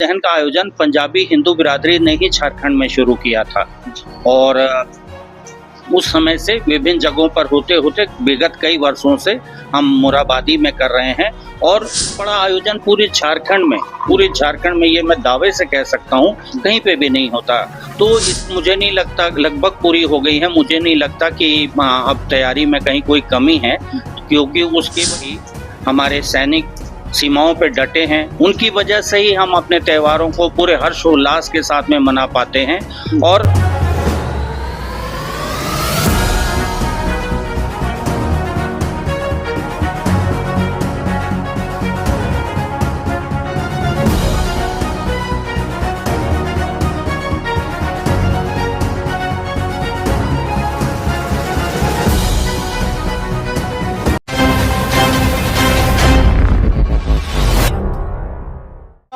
दहन का आयोजन पंजाबी हिंदू बिरादरी ने ही झारखंड में शुरू किया था और उस समय से विभिन्न जगहों पर होते होते विगत कई वर्षों से हम मुराबादी में कर रहे हैं और बड़ा आयोजन पूरे झारखंड में ये मैं दावे से कह सकता हूँ कहीं पे भी नहीं होता। तो मुझे नहीं लगता, लगभग पूरी हो गई है, मुझे नहीं लगता कि अब तैयारी में कहीं कोई कमी है, क्योंकि उसकी भी हमारे सैनिक सीमाओं पे डटे हैं, उनकी वजह से ही हम अपने त्योहारों को पूरे हर्षोल्लास के साथ में मना पाते हैं। और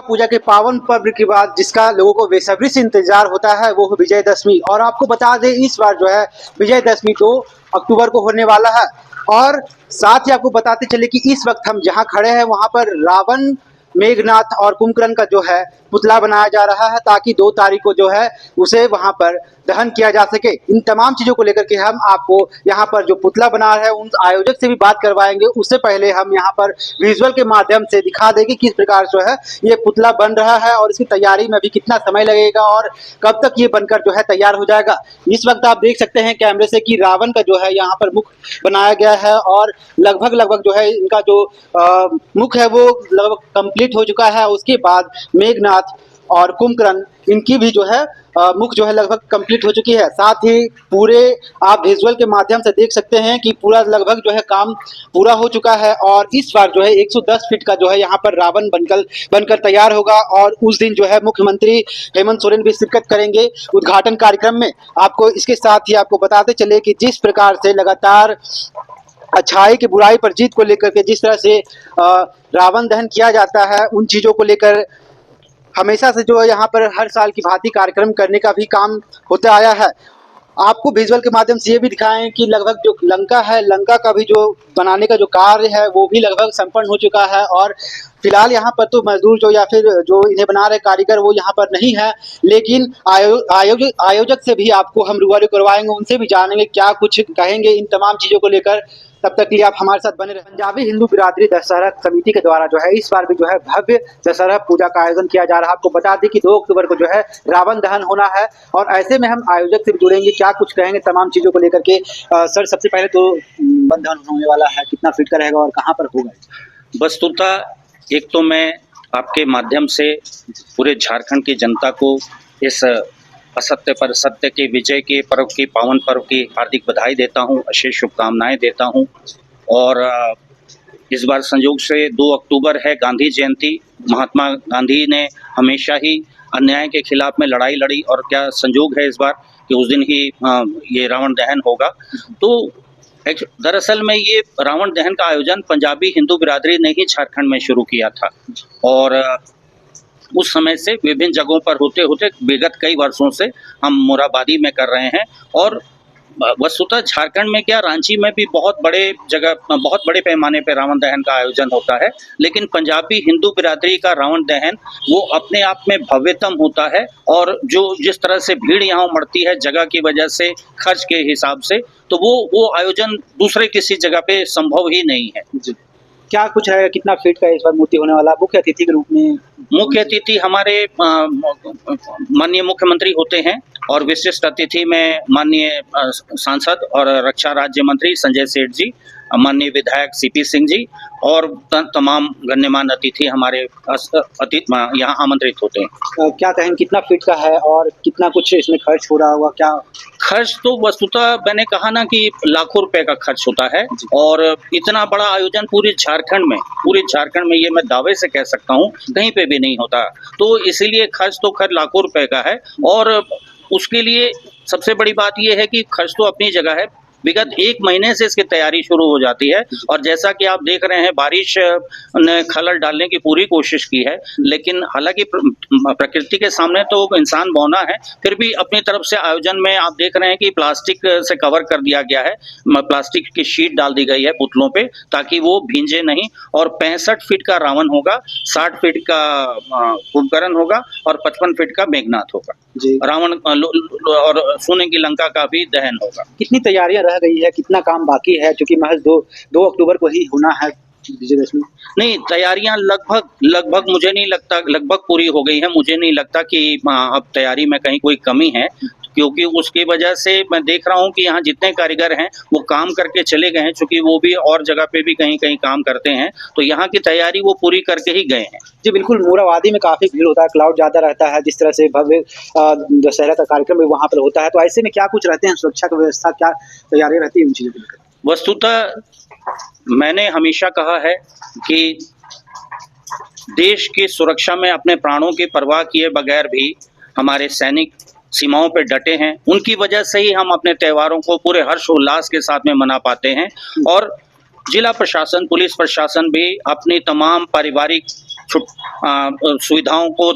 पूजा के पावन पर्व के बाद जिसका लोगों को बेसब्री से इंतजार होता है वो है विजयदशमी। और आपको बता दें इस बार जो है विजयदशमी 2 अक्टूबर को होने वाला है। और साथ ही आपको बताते चले कि इस वक्त हम जहां खड़े हैं वहां पर रावण, मेघनाथ और कुंभकर्ण का जो है पुतला बनाया जा रहा है, ताकि 2 तारीख को जो है उसे वहां पर दहन किया जा सके। इन तमाम चीजों को लेकर के हम आपको यहाँ पर जो पुतला बना रहे हैं उन आयोजक से भी बात करवाएंगे। उससे पहले हम यहाँ पर विजुअल के माध्यम से दिखा देंगे किस प्रकार जो है ये पुतला बन रहा है और इसकी तैयारी में भी कितना समय लगेगा और कब तक ये बनकर जो है तैयार हो जाएगा। इस वक्त आप देख सकते हैं कैमरे से कि रावण का जो है यहाँ पर मुख बनाया गया है और लगभग जो है इनका जो मुख है वो लगभग कंप्लीट हो चुका है। उसके बाद मेघनाथ और कुंभकर्ण इनकी भी जो है मुख जो है लगभग कंप्लीट हो चुकी है। साथ ही पूरे आप विजुअल के माध्यम से देख सकते हैं कि पूरा लगभग जो है काम पूरा हो चुका है। और इस बार जो है 110 फीट का जो है यहाँ पर रावण बनकर तैयार होगा और उस दिन जो है मुख्यमंत्री हेमंत सोरेन भी शिरकत करेंगे उद्घाटन कार्यक्रम में। आपको इसके साथ ही आपको बताते चले कि जिस प्रकार से लगातार अच्छाई की बुराई पर जीत को लेकर के जिस तरह से रावण दहन किया जाता है, उन चीजों को लेकर हमेशा से जो है यहाँ पर हर साल की भांति कार्यक्रम करने का भी काम होता आया है। आपको विजुअल के माध्यम से ये भी दिखाएं कि लगभग जो लंका है, लंका का भी जो बनाने का जो कार्य है वो भी लगभग संपन्न हो चुका है। और फिलहाल यहाँ पर तो मजदूर जो या फिर जो इन्हें बना रहे कारीगर वो यहाँ पर नहीं है, लेकिन आयोजक से भी आपको हम रूबरू करवाएंगे, उनसे भी जानेंगे क्या कुछ कहेंगे इन तमाम चीज़ों को लेकर। तब तक के लिए आप हमारे साथ बने रहे। पंजाबी हिंदू बिरादरी दशहरा समिति के द्वारा जो है इस बार भी जो है भव्य दशहरा पूजा का आयोजन किया जा रहा है। आपको बता दें कि 2 अक्टूबर को जो है रावण दहन होना है और ऐसे में हम आयोजक से भी जुड़ेंगे, क्या कुछ कहेंगे तमाम चीजों को लेकर के। सर, सबसे पहले तो दहन होने वाला है, कितना फीट का रहेगा और कहाँ पर होगा? वस्तुतः एक तो मैं आपके माध्यम से पूरे झारखंड की जनता को इस असत्य पर सत्य के विजय के पर्व की, पावन पर्व की हार्दिक बधाई देता हूँ, अशेष शुभकामनाएं देता हूँ। और इस बार संयोग से 2 अक्टूबर है गांधी जयंती। महात्मा गांधी ने हमेशा ही अन्याय के खिलाफ में लड़ाई लड़ी और क्या संयोग है इस बार कि उस दिन ही ये रावण दहन होगा। तो दरअसल में ये रावण दहन का आयोजन पंजाबी हिंदू बिरादरी ने ही झारखंड में शुरू किया था और उस समय से विभिन्न जगहों पर होते होते विगत कई वर्षों से हम मुराबादी में कर रहे हैं। और वस्तुतः झारखंड में क्या, रांची में भी बहुत बड़े पैमाने पर रावण दहन का आयोजन होता है, लेकिन पंजाबी हिंदू बिरादरी का रावण दहन वो अपने आप में भव्यतम होता है। और जो जिस तरह से भीड़ यहाँ उमड़ती है जगह की वजह से, खर्च के हिसाब से, तो वो आयोजन दूसरे किसी जगह पे संभव ही नहीं है। क्या कुछ रहेगा, कितना फीट का इस बार मूर्ति होने वाला? मुख्य अतिथि के रूप में मुख्य अतिथि हमारे माननीय मुख्यमंत्री होते हैं और विशिष्ट अतिथि में माननीय सांसद और रक्षा राज्य मंत्री संजय सेठ जी, माननीय विधायक सीपी सिंह जी और तमाम गण्यमान्य अतिथि हमारे यहाँ आमंत्रित होते हैं। क्या कहें, कितना फीट का है और कितना कुछ इसमें खर्च हो रहा होगा? क्या खर्च तो वस्तुतः मैंने कहा ना कि लाखों रुपए का खर्च होता है और इतना बड़ा आयोजन पूरे झारखंड में ये मैं दावे से कह सकता हूँ कहीं पे भी नहीं होता। तो इसीलिए खर्च तो खैर लाखों रुपए का है और उसके लिए सबसे बड़ी बात यह है कि खर्च तो अपनी जगह है, विगत 1 महीने से इसकी तैयारी शुरू हो जाती है। और जैसा कि आप देख रहे हैं, बारिश ने खलल डालने की पूरी कोशिश की है, लेकिन हालांकि प्रकृति के सामने तो इंसान बौना है, फिर भी अपनी तरफ से आयोजन में आप देख रहे हैं कि प्लास्टिक से कवर कर दिया गया है, प्लास्टिक की शीट डाल दी गई है पुतलों पे ताकि वो भींजे नहीं। और 65 फीट का रावण होगा, 60 फीट का कुंभकर्ण होगा और 55 फीट का मेघनाथ होगा। जी। रावण और सोने की लंका का भी दहन होगा। कितनी तैयारियां रह गई है, कितना काम बाकी है, क्योंकि महज 2 अक्टूबर को ही होना है विजयदशमी? नहीं, तैयारियां लगभग मुझे नहीं लगता, लगभग पूरी हो गई है। मुझे नहीं लगता कि अब तैयारी में कहीं कोई कमी है, क्योंकि उसकी वजह से मैं देख रहा हूं कि यहाँ जितने कारीगर हैं वो काम करके चले गए हैं, चूंकि वो भी और जगह पे भी कहीं कहीं काम करते हैं, तो यहाँ की तैयारी वो पूरी करके ही गए हैं। जी बिल्कुल, मोराबादी में काफी भीड़ होता है, क्राउड ज्यादा रहता है, जिस तरह से भव्य दशहरा का कार्यक्रम भी वहां पर होता है, तो ऐसे में क्या कुछ रहते हैं, सुरक्षा की व्यवस्था क्या तैयारियां रहती है उन चीजों को लेकर? वस्तुतः मैंने हमेशा कहा है कि देश की सुरक्षा में अपने प्राणों की परवाह किए बगैर भी हमारे सैनिक सीमाओं पर डटे हैं। उनकी वजह से ही हम अपने त्योहारों को पूरे हर्षोल्लास के साथ में मना पाते हैं। और जिला प्रशासन, पुलिस प्रशासन भी अपनी तमाम पारिवारिक सुविधाओं को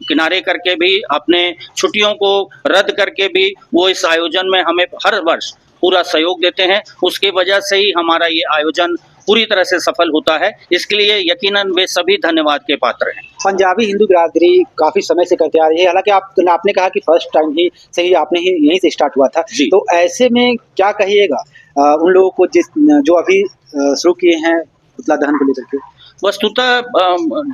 किनारे करके भी, अपने छुट्टियों को रद्द करके भी वो इस आयोजन में हमें हर वर्ष पूरा सहयोग देते हैं। उसकी वजह से ही हमारा ये आयोजन पूरी तरह से सफल होता है। इसके लिए यकीनन वे सभी धन्यवाद के पात्र हैं। पंजाबी हिंदू बिरादरी काफी समय से करते आ रही है, हालांकि आपने कहा कि फर्स्ट टाइम ही से ही आपने ही यहीं से स्टार्ट हुआ था, तो ऐसे में क्या कहिएगा उन लोगों को जो अभी शुरू किए हैं पुतला दहन को लेकर के? वस्तुतः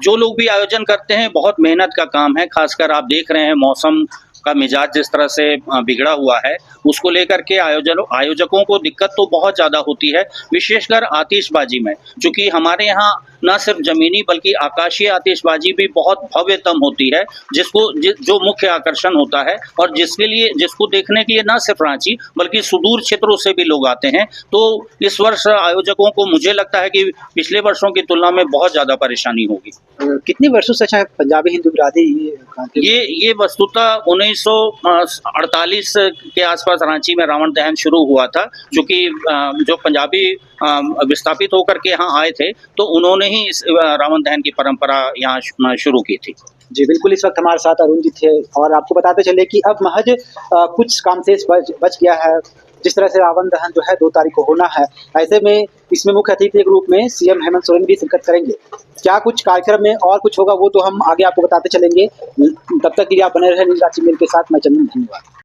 जो लोग भी आयोजन करते हैं, बहुत मेहनत का काम है। खासकर आप देख रहे हैं मौसम का मिजाज जिस तरह से बिगड़ा हुआ है, उसको लेकर के आयोजकों को दिक्कत तो बहुत ज़्यादा होती है, विशेषकर आतिशबाजी में। चूँकि हमारे यहाँ न सिर्फ ज़मीनी बल्कि आकाशीय आतिशबाजी भी बहुत भव्यतम होती है, जो मुख्य आकर्षण होता है और जिसको देखने के लिए न सिर्फ रांची बल्कि सुदूर क्षेत्रों से भी लोग आते हैं। तो इस वर्ष आयोजकों को मुझे लगता है कि पिछले वर्षों की तुलना में बहुत ज़्यादा परेशानी होगी। कितनी वर्षों से अच्छा पंजाबी हिंदू बिरादरी ये वस्तुतः 1948 के आसपास रांची में रावण दहन शुरू हुआ था, क्योंकि जो पंजाबी विस्थापित होकर के यहाँ आए थे, तो उन्होंने ही इस रावण दहन की परंपरा यहाँ शुरू की थी। जी बिल्कुल, इस वक्त हमारे साथ अरुण जी थे और आपको बताते चले कि अब महज कुछ काम शेष बच गया है। जिस तरह से रावण दहन जो है 2 तारीख को होना है, ऐसे में इसमें मुख्य अतिथि के रूप में सीएम हेमंत सोरेन भी शिरकत करेंगे। क्या कुछ कार्यक्रम में और कुछ होगा वो तो हम आगे आपको बताते चलेंगे। तब तक के लिए आप बने रहे न्यूज़ रांची मेल के साथ। मैं चंदन, धन्यवाद।